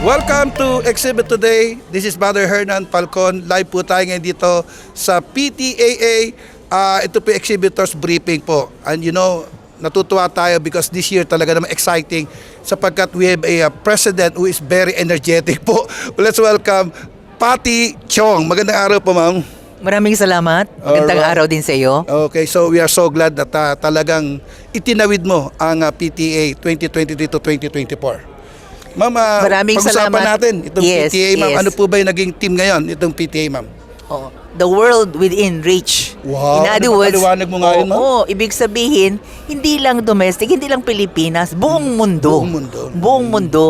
Welcome to Exhibit Today. This is Brother Hernan Falcon. Live po tayo ngayon dito sa PTAA. Ito po exhibitors briefing po. And you know, natutuwa tayo because this year talaga naman exciting sapagkat we have a president who is very energetic po. Let's welcome Patty Chong. Magandang araw po, ma'am. Maraming salamat. Magandang Alright. araw din sa iyo. Okay, so we are so glad that talagang itinawid mo ang PTA 2023 to 2024. Ma'am, Maraming pag-usapan salamat. natin itong Yes, PTA, ma'am. yes. Ano po ba yung naging team ngayon, itong PTA, ma'am? Oh, the world within reach. Wow, In other words, napakaliwanag mo nga yun, ma'am. oo, ibig sabihin, hindi lang domestic, hindi lang Pilipinas, buong mundo. Buong mundo. Buong mundo.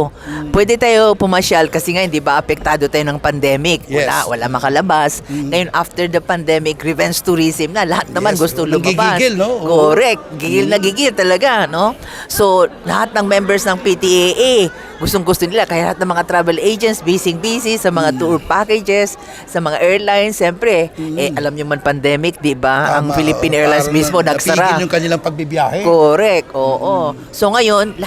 Pwede tayo pumasyal kasi nga hindi ba apektado tayo ng pandemic. Yes. Wala makalabas. Ngayon after the pandemic, revenge tourism na lahat naman Yes, gusto lumabas. nanggigigil, no? Oo. Correct. Gigil na gigil talaga, no? So, lahat ng members ng PTAA, gustong-gusto nila. Kaya lahat ng mga travel agents, busy sa mga tour packages, sa mga airlines, siyempre, alam niyo man pandemic, di ba? Ang Tama, Philippine Airlines parang mismo nagsara. napigil yung kanilang pagbibiyahe. Correct, oo. So ngayon,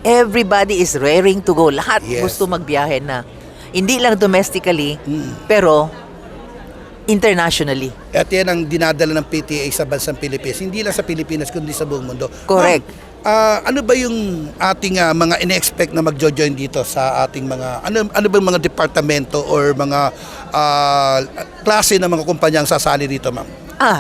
everybody is raring to go. Lahat Yes. gusto magbiyahe na. Hindi lang domestically, pero internationally. At yan ang dinadala ng PTA sa bansang Pilipinas. Hindi lang sa Pilipinas, kundi sa buong mundo. Correct. Ma'am, ano ba yung ating mga ine-expect na magjo-join dito sa ating mga, ano ba yung mga departamento or mga klase ng mga kumpanyang sasali dito, ma'am?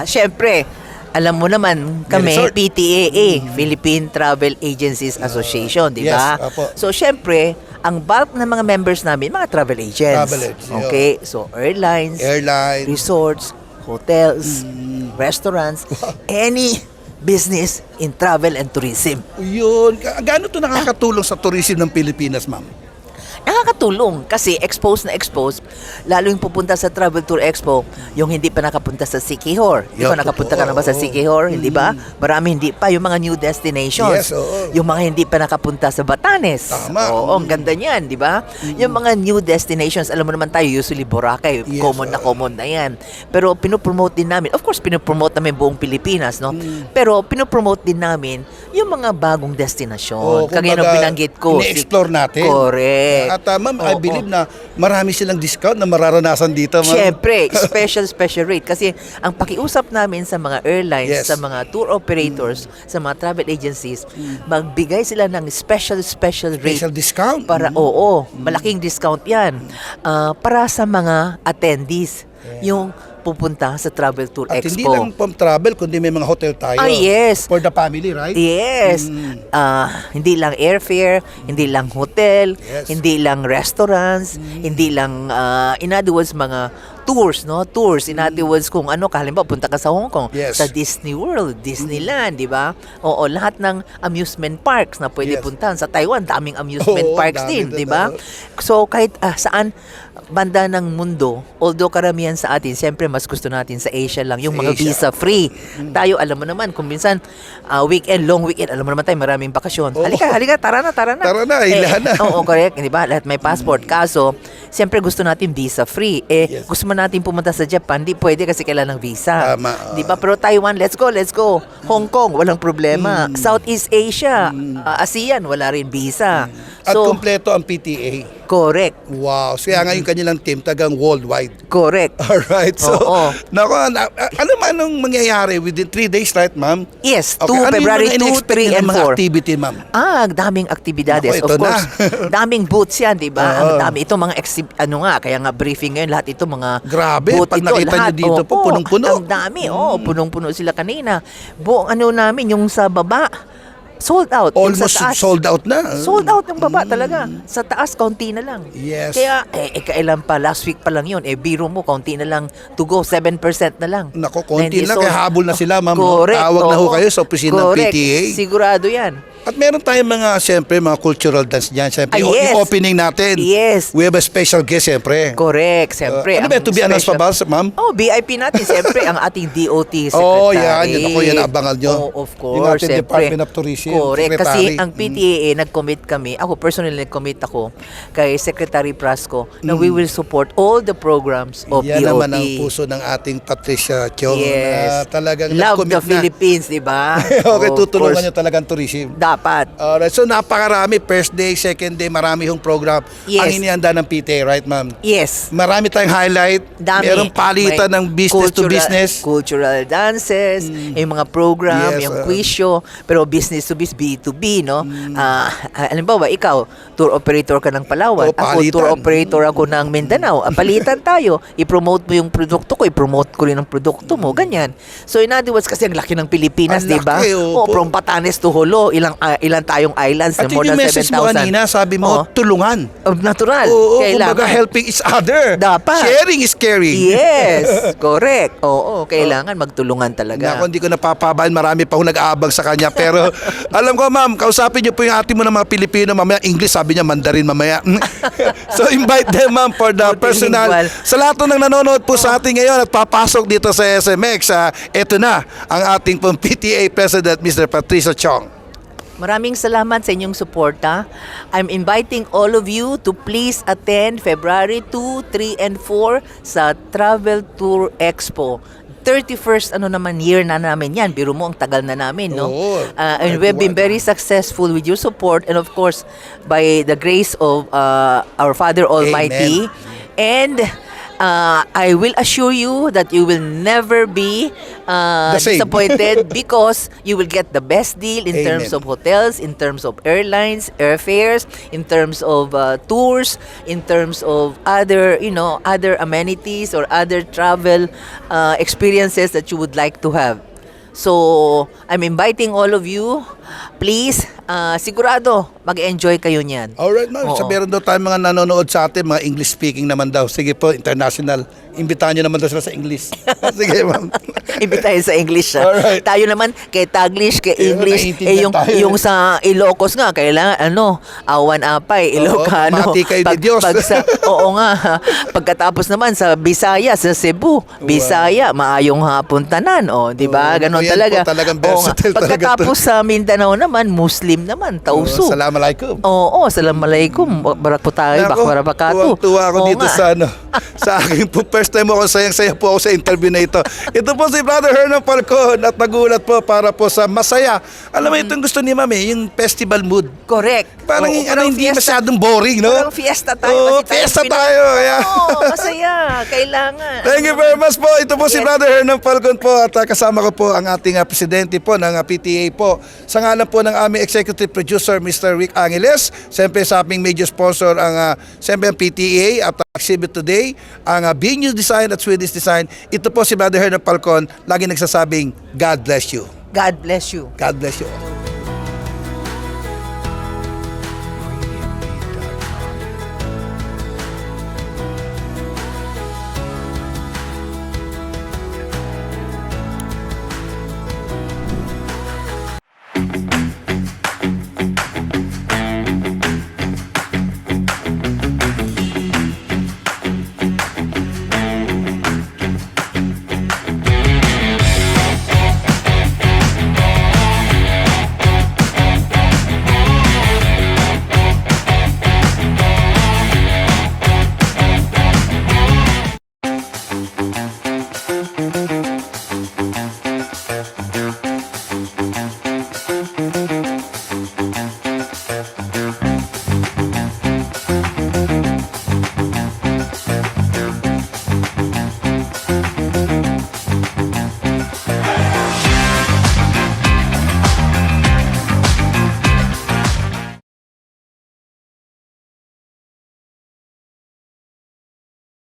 Syempre, alam mo naman kami, resort. PTAA, Philippine Travel Agencies Association, di ba? yes, apo. So, syempre, ang bulk ng mga members namin, mga travel agents. Travel agents, yeah. Okay? So, airlines, Airline. resorts, hotels, restaurants, any business in travel and tourism. Yun. Gaano to nakakatulong sa tourism ng Pilipinas, ma'am? Nakakatulong kasi exposed, lalo yung pupunta sa Travel Tour Expo, yung hindi pa nakapunta sa Siquijor. Di Yeah, ba nakapunta ka na ba sa totoo. Siquijor? Hindi ba? Marami hindi pa. Yung mga new Yes, destinations. oo. Yung mga hindi pa nakapunta sa Batanes. Tama. Oo, ang ganda niyan, di ba? Yung mga new destinations, alam mo naman tayo, usually Boracay, Yes, common na yan. Pero pinopromote din namin. Of course, pinopromote namin buong Pilipinas, no? Pero pinopromote din namin yung mga bagong destinasyon. Kagaya ng binanggit ko. Ine-explore natin. Correct. At ma'am, I Oo. believe na marami silang discount na mararanasan dito, ma'am. Siyempre, special rate. Kasi ang pakiusap namin sa mga airlines, Yes. sa mga tour operators, sa mga travel agencies, magbigay sila ng special rate. Special discount. Para, malaking discount yan. Para sa mga attendees. Yung pupunta sa Travel Tour At Expo. hindi lang pang travel, kundi may mga hotel tayo. Yes. For the family, right? Yes. Hindi lang airfare, hindi lang hotel, Yes. hindi lang restaurants, hindi lang in other words mga tours, no? Tours in other words kung halimbawa punta ka sa Hong Kong, Yes. sa Disney World, Disneyland, di ba? Oo, lahat ng amusement parks na pwede Yes. puntahan sa Taiwan, daming amusement Oo, parks dami din, doon, di ba? So kahit saan banda ng mundo, although karamihan sa atin, siyempre mas gusto natin sa Asia lang, yung Sa mga Asia. visa-free. Tayo, alam mo naman, kung minsan, long weekend, alam mo naman tayo, maraming bakasyon. Oo. Halika, tara na. Tara na, hilahan na. Oo, correct. Di ba? Lahat may passport. Kaso, siyempre gusto natin visa-free. Yes. Gusto man natin pumunta sa Japan, di pwede kasi kailangan ng visa. Tama. Di ba? Pero Taiwan, let's go. Hong Kong, walang problema. Southeast Asia, ASEAN, wala rin visa. At So, kompleto ang PTA. correct. Wow. So yan nga yung kanilang team, tagang worldwide. Correct. Alright. So, Oo. anong mangyayari within 3 days, right, ma'am? Yes, Okay, 2 ano yung February mga 2, in-expect 3, niyo and ng mga 4. activity, ma'am? Daming aktibidades. Naku, ito Of course, na. daming booths yan, di ba? Ang Oo. dami. Ito mga kaya nga briefing ngayon, lahat ito mga Grabe, booth pag ito, nakita lahat. nyo dito po, Oo, punong-puno. Ang dami, punong-puno sila kanina. Buong namin, yung sa baba, sold out. Yung Almost sa taas, sold out na. Sold out yung baba talaga. Sa taas, kaunti na lang. Yes. Kaya, kailan pa, last week pa lang yun. Biro mo, kaunti na lang to go, 7% na lang. Nako, Na konti hindi lang. sold. Kaya habol na sila, ma'am. Correct. Tawag na ho oo. kayo sa opisina ng Correct. PTA. Sigurado yan. At meron tayong siyempre, mga cultural dance dyan. Siyempre, Yes. yung opening natin. Yes. We have a special guest, siyempre. Correct, siyempre. Ano ba, to be announced pa ba, ma'am? VIP natin, siyempre, ang ating DOT Secretary. Oh, yan. Ako, yan abangan nyo. Oh, of course, Yung ating siyempre. Department of Tourism. Correct, kasi Secretary. ang PTAA, nag-commit kami, ako personally nag-commit ako kay Secretary Prasco na we will support all the programs of Yan DOT. naman ang puso ng ating Patricia Chong Yes. na talagang Love nag-commit the Philippines, di ba? Okay, Of tutulungan course. niyo talagang tourism. Dapat. Alright, so napakarami. First day, second day, marami yung program. Yes. Ang inihanda ng PTA, right ma'am? Yes. Marami tayong highlight. Dami. Merong palitan May ng business to business. Cultural dances, yung mga program, Yes, yung quiz show, pero business to business, B2B, no? Halimbawa, ikaw, tour operator ka ng Palawan, Oo, ako, palitan. tour operator ako ng Mindanao. Palitan tayo. I-promote mo yung produkto ko, i-promote ko rin ang produkto mo, ganyan. So, in other words, kasi ang laki ng Pilipinas, Ang di ba? laki, opo. From Batanes to Holo, ilang tayong islands At na more yung than message mo 7,000. kanina, sabi mo, Oo. tulungan. Natural. Oo, Kailangan. kumbaga helping each other. Dapat. Sharing is caring. Yes, correct. Oo, kailangan magtulungan talaga. Naku, hindi ko napapabayaan. Marami pa akong nag-aabang sa kanya. Pero alam ko, ma'am, kausapin niyo po yung ate mo ng mga Pilipino. Mamaya, English, sabi niya, Mandarin mamaya. So, invite them, ma'am, for the personal. Multilingual. Sa lahat ng nanonood po sa atin ngayon at papasok dito sa SMX, eto na ang ating pong PTA President, Mr. Patricio Chong. Maraming salamat sa inyong suporta. I'm inviting all of you to please attend February 2, 3, and 4 sa Travel Tour Expo. 31st year na namin yan. Biro mo, ang tagal na namin, no? Oo. And we've been very successful with your support and of course, by the grace of our Father Almighty. And I will assure you that you will never be The same. disappointed because you will get the best deal in Amen. terms of hotels, in terms of airlines, airfares, in terms of tours, in terms of other amenities or other travel experiences that you would like to have. So, I'm inviting all of you. Please, sigurado, mag-enjoy kayo niyan. Alright, ma'am. Oo. So, meron daw tayong mga nanonood sa atin, mga English speaking naman daw. Sige po, international. Imbitahan nyo naman daw sila sa English. Sige, ma'am. Imbitahin sa English. Alright. Tayo naman, kay Taglish, kay English, naiintindihan tayo. yung sa Ilocos nga, kailangan, awan apay, Ilocano. mati kayo ni Diyos. Oo nga. Pagkatapos naman sa Bisaya, sa Cebu, Bisaya, maayong hapon tanan. O, di ba? Oo, Ganon yan talaga. po, talagang Oo nga. versatile talaga Pagkatapos sa Mindanao naman, Muslim naman, Tausu. Assalamualaikum. Oo, assalamualaikum. Barak po tayo, Nako, bakbarakatu. tuwa ako Oo dito nga. sa aking po first time ako sayang-saya po ako sa interview na ito. Ito po si Brother Hernan Falcon at nagulat po para po sa masaya. Alam mo itong gusto ni Ma'am yung festival mood. Correct. Parang Oo, hindi fiesta. masyadong boring, no? Parang fiesta tayo. Oo, kasi fiesta Pinoy. tayo. Yeah. Oo, masaya. Kailangan. Thank you very much po. Ito po si Yes. Brother Hernan Falcon po at kasama ko po ang ating presidente po ng PTA po. Sa ngalan po ng aming executive producer Mr. Rick Angeles. Siyempre sa aming major sponsor ang siyempre ang PTA at exhibit today ang Venue Design at Swedish Design. Ito po si Brother Hernan Falcon lagi nagsasabing God bless you. God bless you. God bless you.